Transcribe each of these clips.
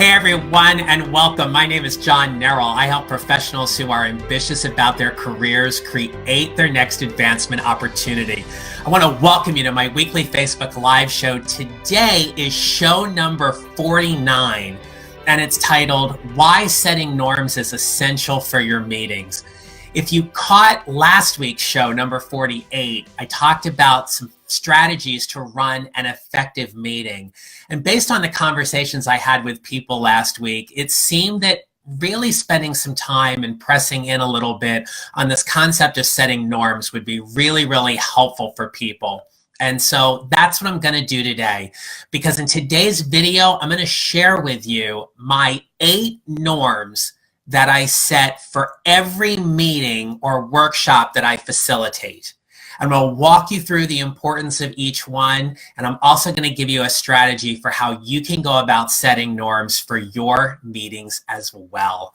Hey everyone, and welcome. My name is John Nerrell. I help professionals who are ambitious about their careers create their next advancement opportunity. I want to welcome you to my weekly Facebook Live show. Today is show number 49, and it's titled, Why Setting Norms is Essential for Your Meetings. If you caught last week's show, number 48, I talked about some strategies to run an effective meeting. And based on the conversations I had with people last week, it seemed that really spending some time and pressing in a little bit on this concept of setting norms would be really, really helpful for people. And so that's what I'm going to do today, because in today's video, I'm going to share with you my 8 norms that I set for every meeting or workshop that I facilitate. I'm going to walk you through the importance of each one, and I'm also going to give you a strategy for how you can go about setting norms for your meetings as well.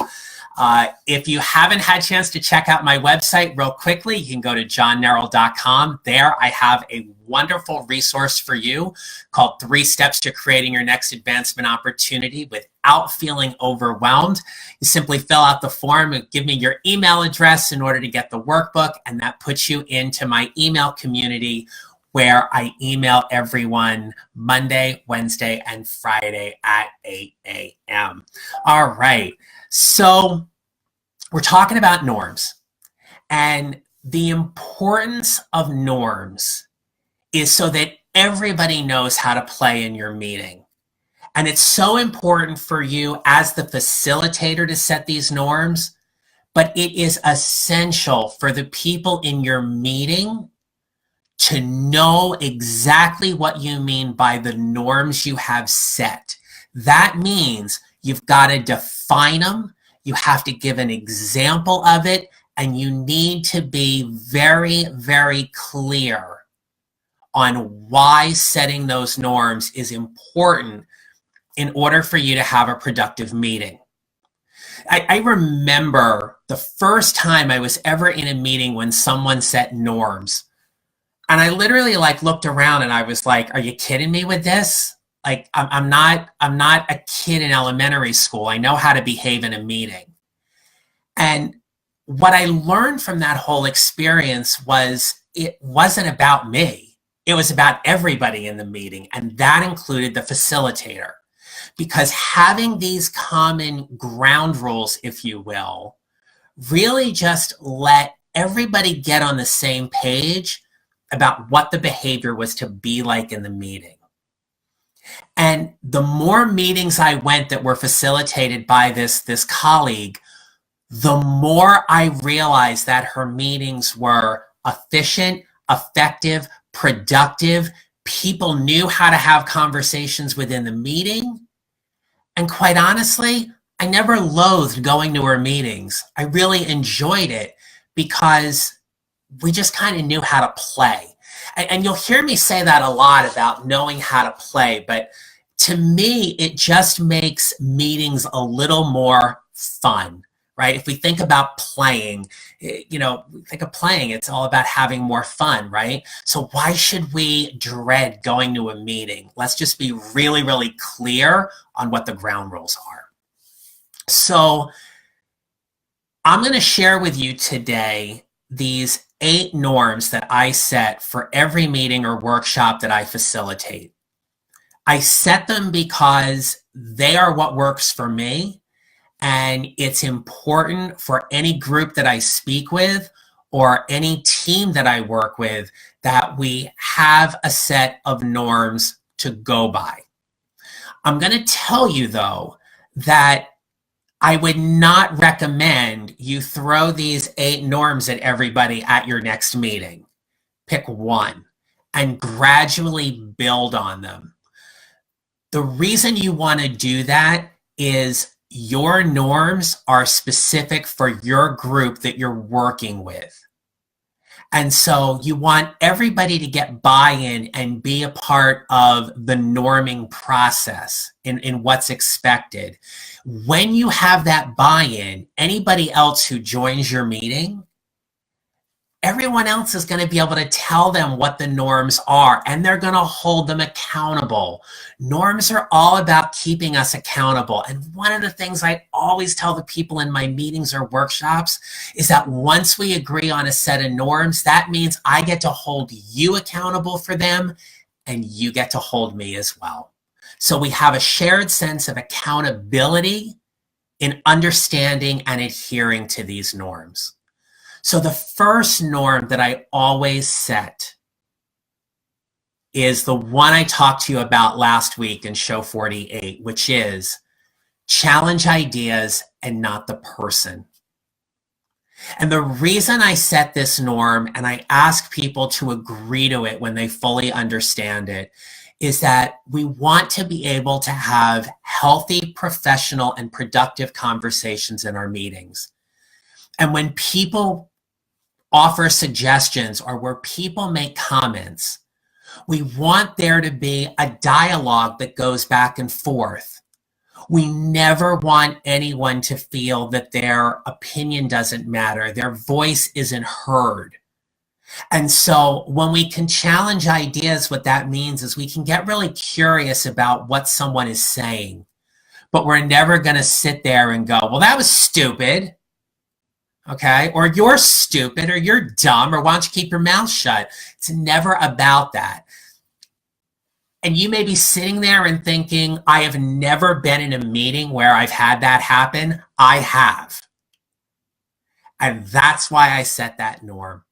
If you haven't had a chance to check out my website real quickly, you can go to johnnerrell.com. There I have a wonderful resource for you called 3 Steps to Creating Your Next Advancement Opportunity without feeling overwhelmed. You simply fill out the form and give me your email address in order to get the workbook, and that puts you into my email community where I email everyone Monday, Wednesday, and Friday at 8 a.m. All right, so we're talking about norms, and the importance of norms is so that everybody knows how to play in your meeting. And it's so important for you as the facilitator to set these norms, but it is essential for the people in your meeting to know exactly what you mean by the norms you have set. That means you've got to define them, you have to give an example of it, and you need to be very, very clear on why setting those norms is important in order for you to have a productive meeting. I remember the first time I was ever in a meeting when someone set norms. And I literally looked around and I was like, are you kidding me with this? Like, I'm not a kid in elementary school. I know how to behave in a meeting. And what I learned from that whole experience was it wasn't about me. It was about everybody in the meeting, and that included the facilitator. Because having these common ground rules, if you will, really just let everybody get on the same page about what the behavior was to be like in the meeting. And the more meetings I went that were facilitated by this colleague, the more I realized that her meetings were efficient, effective, productive. People knew how to have conversations within the meeting. And quite honestly, I never loathed going to her meetings. I really enjoyed it because we just kind of knew how to play. And you'll hear me say that a lot about knowing how to play, but to me, it just makes meetings a little more fun, right? If we think about playing, think of playing, it's all about having more fun, right? So why should we dread going to a meeting? Let's just be really, really clear on what the ground rules are. So I'm going to share with you today these 8 norms that I set for every meeting or workshop that I facilitate. I set them because they are what works for me. And it's important for any group that I speak with or any team that I work with that we have a set of norms to go by. I'm going to tell you, though, that I would not recommend you throw these 8 norms at everybody at your next meeting. Pick one and gradually build on them. The reason you want to do that is your norms are specific for your group that you're working with. And so you want everybody to get buy-in and be a part of the norming process in what's expected. When you have that buy-in, anybody else who joins your meeting, everyone else is going to be able to tell them what the norms are, and they're going to hold them accountable. Norms are all about keeping us accountable. And one of the things I always tell the people in my meetings or workshops is that once we agree on a set of norms, that means I get to hold you accountable for them, and you get to hold me as well. So we have a shared sense of accountability in understanding and adhering to these norms. So the first norm that I always set is the one I talked to you about last week in show 48, which is challenge ideas and not the person. And the reason I set this norm and I ask people to agree to it when they fully understand it is that we want to be able to have healthy, professional, and productive conversations in our meetings. And when people offer suggestions or where people make comments, we want there to be a dialogue that goes back and forth. We never want anyone to feel that their opinion doesn't matter, their voice isn't heard. And so when we can challenge ideas, what that means is we can get really curious about what someone is saying, but we're never going to sit there and go, well, that was stupid. Okay, or you're stupid, or you're dumb, or why don't you keep your mouth shut? It's never about that. And you may be sitting there and thinking, I have never been in a meeting where I've had that happen. I have. And that's why I set that norm.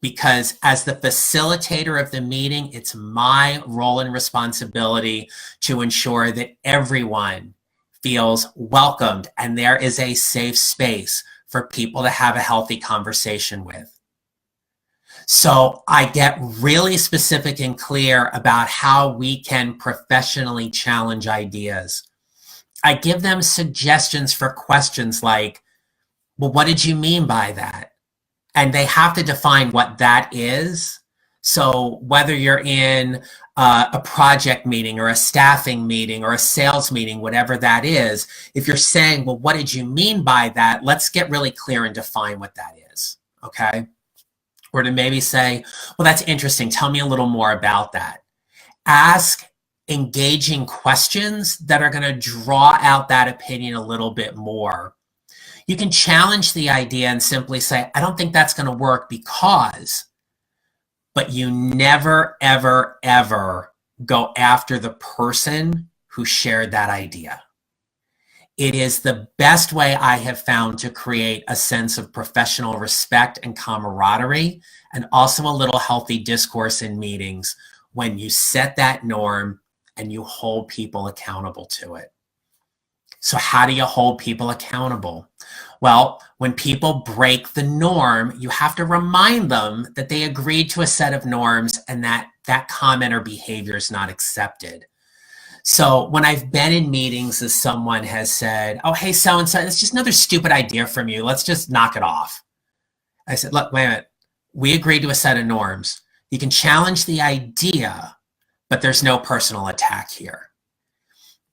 Because as the facilitator of the meeting, it's my role and responsibility to ensure that everyone feels welcomed and there is a safe space for people to have a healthy conversation with. So I get really specific and clear about how we can professionally challenge ideas. I give them suggestions for questions like, well, what did you mean by that? And they have to define what that is. So whether you're in a project meeting or a staffing meeting or a sales meeting, whatever that is, if you're saying, well, what did you mean by that? Let's get really clear and define what that is, okay? Or to maybe say, well, that's interesting. Tell me a little more about that. Ask engaging questions that are going to draw out that opinion a little bit more. You can challenge the idea and simply say, I don't think that's going to work because, but you never, ever, ever go after the person who shared that idea. It is the best way I have found to create a sense of professional respect and camaraderie, and also a little healthy discourse in meetings when you set that norm and you hold people accountable to it. So how do you hold people accountable? Well, when people break the norm, you have to remind them that they agreed to a set of norms and that that comment or behavior is not accepted. So when I've been in meetings as someone has said, oh, hey, so-and-so, it's just another stupid idea from you. Let's just knock it off. I said, look, wait a minute. We agreed to a set of norms. You can challenge the idea, but there's no personal attack here.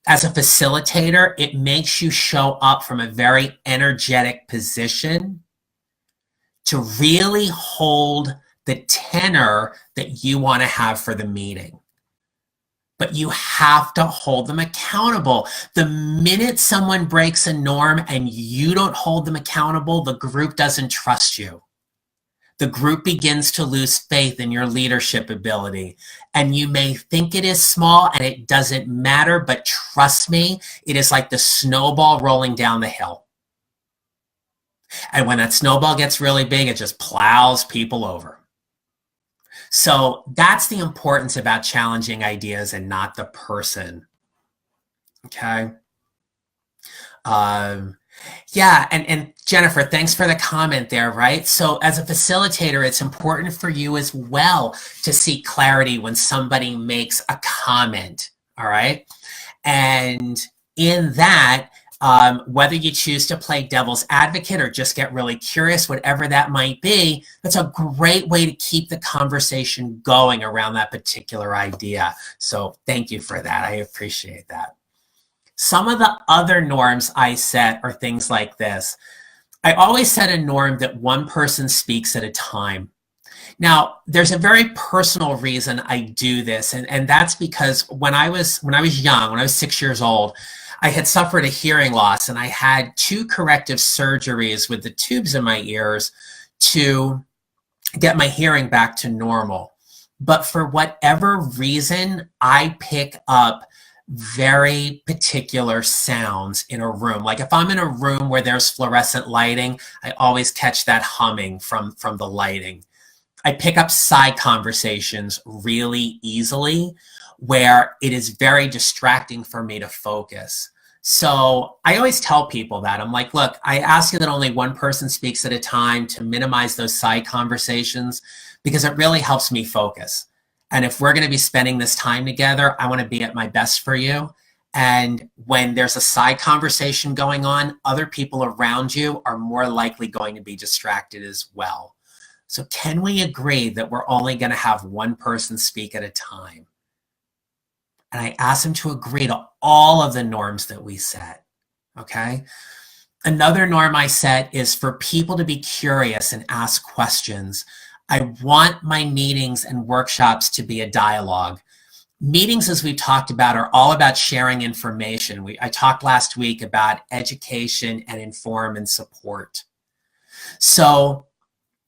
As a facilitator, it makes you show up from a very energetic position to really hold the tenor that you want to have for the meeting. But you have to hold them accountable. The minute someone breaks a norm and you don't hold them accountable, the group doesn't trust you. The group begins to lose faith in your leadership ability. And you may think it is small and it doesn't matter, but trust me, it is like the snowball rolling down the hill. And when that snowball gets really big, it just plows people over. So that's the importance about challenging ideas and not the person. Okay. Yeah, and Jennifer, thanks for the comment there, right? So as a facilitator, it's important for you as well to seek clarity when somebody makes a comment, all right? And in that, whether you choose to play devil's advocate or just get really curious, whatever that might be, that's a great way to keep the conversation going around that particular idea. So thank you for that. I appreciate that. Some of the other norms I set are things like this. I always set a norm that one person speaks at a time. Now, there's a very personal reason I do this, and that's because when I was young, when I was 6 years old, I had suffered a hearing loss, and I had two corrective surgeries with the tubes in my ears to get my hearing back to normal. But for whatever reason, I pick up very particular sounds in a room. Like if I'm in a room where there's fluorescent lighting, I always catch that humming from the lighting. I pick up side conversations really easily where it is very distracting for me to focus. So I always tell people that. I'm like, look, I ask you that only one person speaks at a time to minimize those side conversations because it really helps me focus. And if we're going to be spending this time together, I want to be at my best for you. And when there's a side conversation going on, other people around you are more likely going to be distracted as well. So can we agree that we're only going to have one person speak at a time? And I ask them to agree to all of the norms that we set, okay? Another norm I set is for people to be curious and ask questions. I want my meetings and workshops to be a dialogue. Meetings, as we talked about, are all about sharing information. I talked last week about education and inform and support. So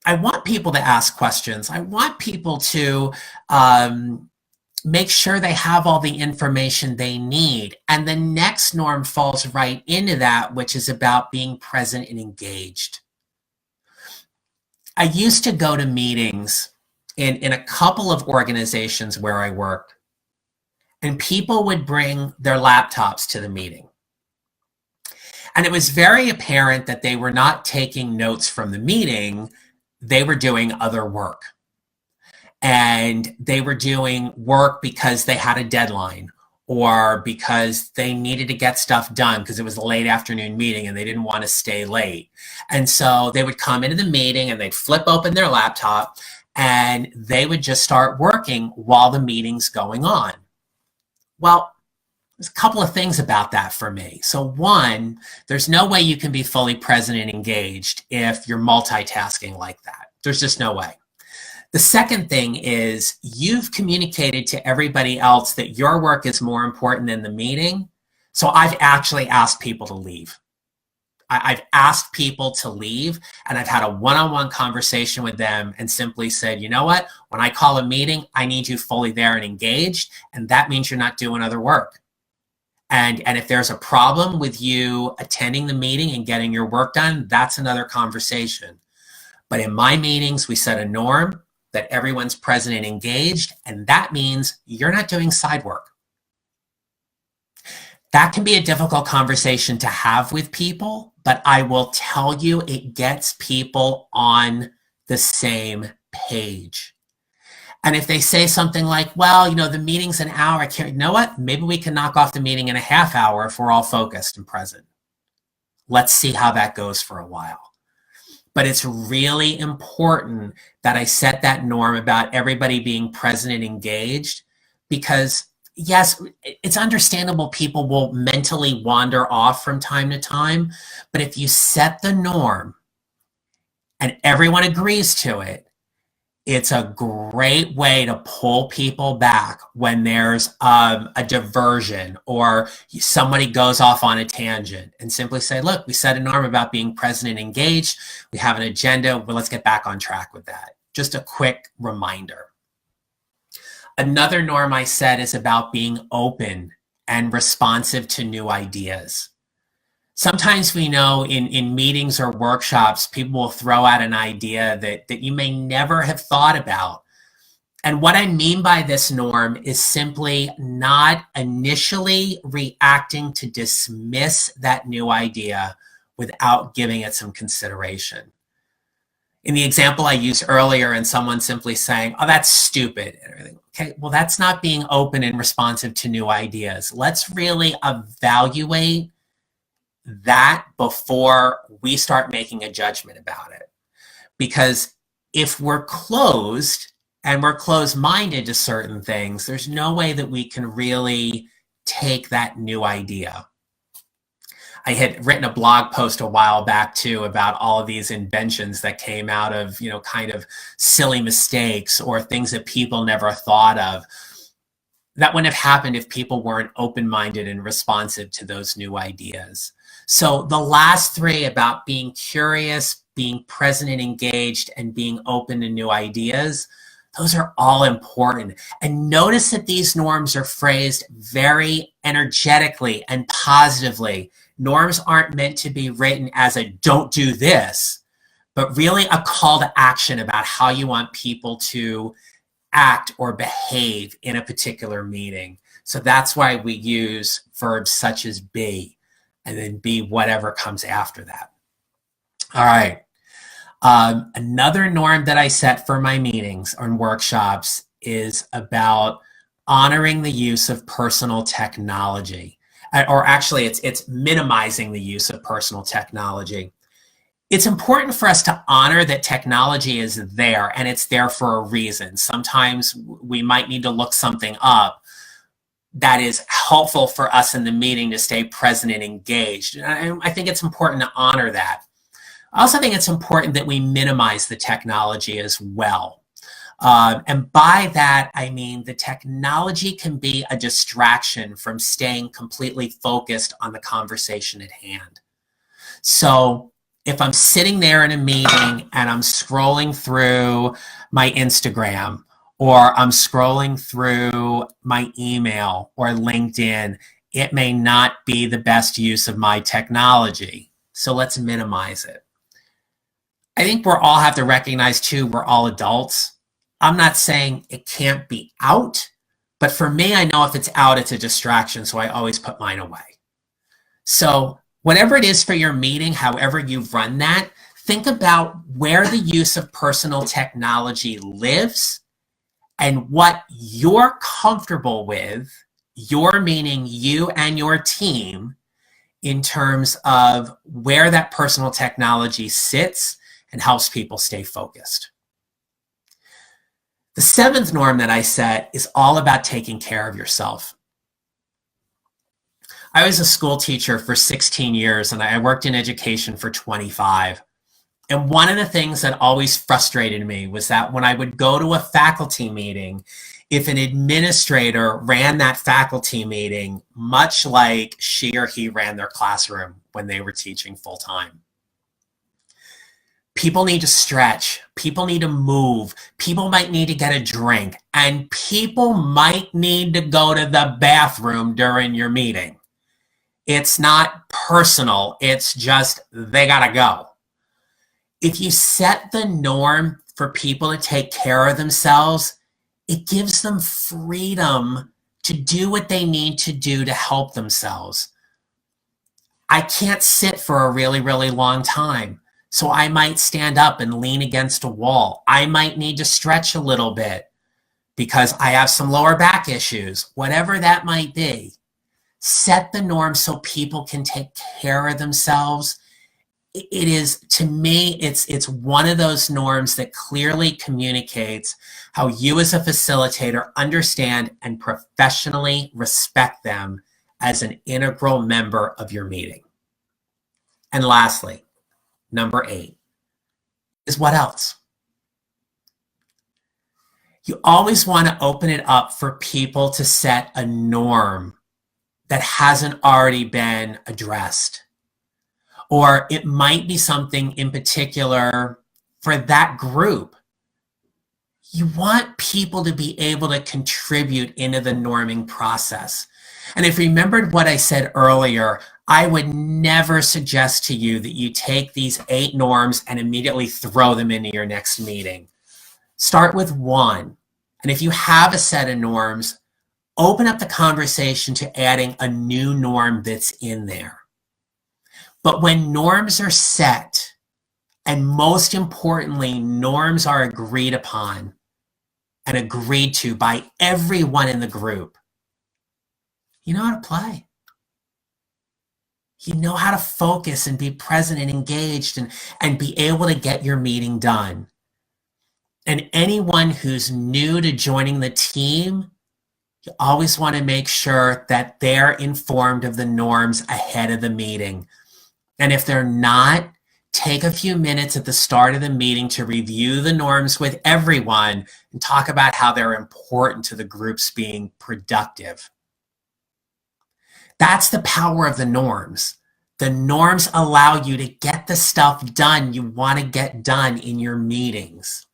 I want people to ask questions. I want people to make sure they have all the information they need. And the next norm falls right into that, which is about being present and engaged. I used to go to meetings in a couple of organizations where I worked, and people would bring their laptops to the meeting. And it was very apparent that they were not taking notes from the meeting. They were doing other work. And they were doing work because they had a deadline or because they needed to get stuff done because it was a late afternoon meeting and they didn't want to stay late. And so they would come into the meeting and they'd flip open their laptop and they would just start working while the meeting's going on. Well, there's a couple of things about that for me. So one, there's no way you can be fully present and engaged if you're multitasking like that. There's just no way. The second thing is you've communicated to everybody else that your work is more important than the meeting. So I've actually asked people to leave. I've asked people to leave and I've had a one-on-one conversation with them and simply said, you know what, when I call a meeting, I need you fully there and engaged. And that means you're not doing other work. And if there's a problem with you attending the meeting and getting your work done, that's another conversation. But in my meetings, we set a norm that everyone's present and engaged, and that means you're not doing side work. That can be a difficult conversation to have with people, but I will tell you it gets people on the same page. And if they say something like, well, the meeting's an hour, you know what? Maybe we can knock off the meeting in a half hour if we're all focused and present. Let's see how that goes for a while. But it's really important that I set that norm about everybody being present and engaged because, yes, it's understandable people will mentally wander off from time to time. But if you set the norm and everyone agrees to it, it's a great way to pull people back when there's a diversion or somebody goes off on a tangent and simply say, look, we set a norm about being present and engaged. We have an agenda. Well, let's get back on track with that. Just a quick reminder. Another norm I set is about being open and responsive to new ideas. Sometimes we know in meetings or workshops, people will throw out an idea that you may never have thought about. And what I mean by this norm is simply not initially reacting to dismiss that new idea without giving it some consideration. In the example I used earlier, and someone simply saying, oh, that's stupid, and everything. Okay, well, that's not being open and responsive to new ideas. Let's really evaluate that before we start making a judgment about it. Because if we're closed and we're closed-minded to certain things, there's no way that we can really take that new idea. I had written a blog post a while back too about all of these inventions that came out of, kind of silly mistakes or things that people never thought of. That wouldn't have happened if people weren't open-minded and responsive to those new ideas. So the last three about being curious, being present and engaged, and being open to new ideas, those are all important. And notice that these norms are phrased very energetically and positively. Norms aren't meant to be written as a don't do this, but really a call to action about how you want people to act or behave in a particular meeting. So that's why we use verbs such as be, and then be whatever comes after that. All right. Another norm that I set for my meetings and workshops is about honoring the use of personal technology. Or actually, it's minimizing the use of personal technology. It's important for us to honor that technology is there, and it's there for a reason. Sometimes we might need to look something up that is helpful for us in the meeting to stay present and engaged. And I think it's important to honor that. I also think it's important that we minimize the technology as well. And by that, I mean the technology can be a distraction from staying completely focused on the conversation at hand. So if I'm sitting there in a meeting and I'm scrolling through my Instagram, or I'm scrolling through my email or LinkedIn, it may not be the best use of my technology. So let's minimize it. I think we all have to recognize too, we're all adults. I'm not saying it can't be out, but for me, I know if it's out, it's a distraction, so I always put mine away. So whatever it is for your meeting, however you run that, think about where the use of personal technology lives and what you're comfortable with, your meaning you and your team, in terms of where that personal technology sits and helps people stay focused. The seventh norm that I set is all about taking care of yourself. I was a school teacher for 16 years and I worked in education for 25. And one of the things that always frustrated me was that when I would go to a faculty meeting, if an administrator ran that faculty meeting, much like she or he ran their classroom when they were teaching full time. People need to stretch, people need to move, people might need to get a drink, and people might need to go to the bathroom during your meeting. It's not personal, it's just they gotta go. If you set the norm for people to take care of themselves, it gives them freedom to do what they need to do to help themselves. I can't sit for a really, really long time, so I might stand up and lean against a wall. I might need to stretch a little bit because I have some lower back issues, whatever that might be. Set the norm so people can take care of themselves. It is, to me, it's one of those norms that clearly communicates how you as a facilitator understand and professionally respect them as an integral member of your meeting. And lastly, number 8 is what else? You always want to open it up for people to set a norm that hasn't already been addressed. Or it might be something in particular for that group. You want people to be able to contribute into the norming process. And if you remembered what I said earlier, I would never suggest to you that you take these 8 norms and immediately throw them into your next meeting. Start with 1. And if you have a set of norms, open up the conversation to adding a new norm that's in there. But when norms are set, and most importantly, norms are agreed upon and agreed to by everyone in the group, you know how to play. You know how to focus and be present and engaged and be able to get your meeting done. And anyone who's new to joining the team, you always want to make sure that they're informed of the norms ahead of the meeting And if they're not, take a few minutes at the start of the meeting to review the norms with everyone and talk about how they're important to the group's being productive. That's the power of the norms. The norms allow you to get the stuff done you want to get done in your meetings.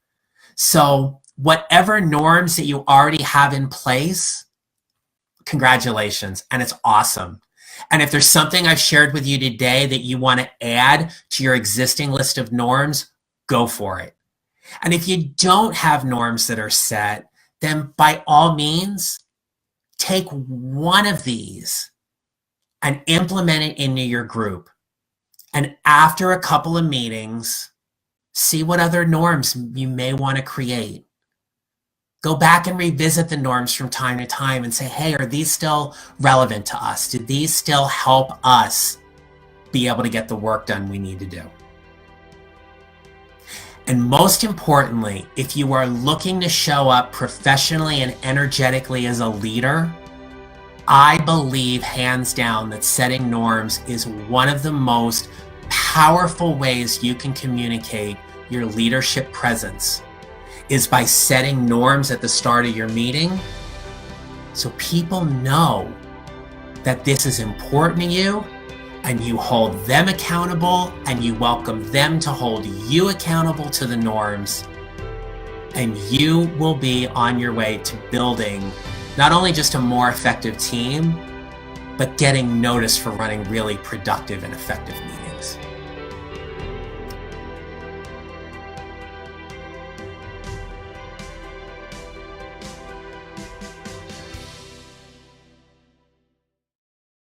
So whatever norms that you already have in place, congratulations, and it's awesome. And if there's something I've shared with you today that you want to add to your existing list of norms, go for it. And if you don't have norms that are set, then by all means, take one of these and implement it into your group. And after a couple of meetings, see what other norms you may want to create. Go back and revisit the norms from time to time and say, hey, are these still relevant to us? Do these still help us be able to get the work done we need to do? And most importantly, if you are looking to show up professionally and energetically as a leader, I believe hands down that setting norms is one of the most powerful ways you can communicate your leadership presence, is by setting norms at the start of your meeting so people know that this is important to you, and you hold them accountable and you welcome them to hold you accountable to the norms, and you will be on your way to building not only just a more effective team, but getting noticed for running really productive and effective meetings.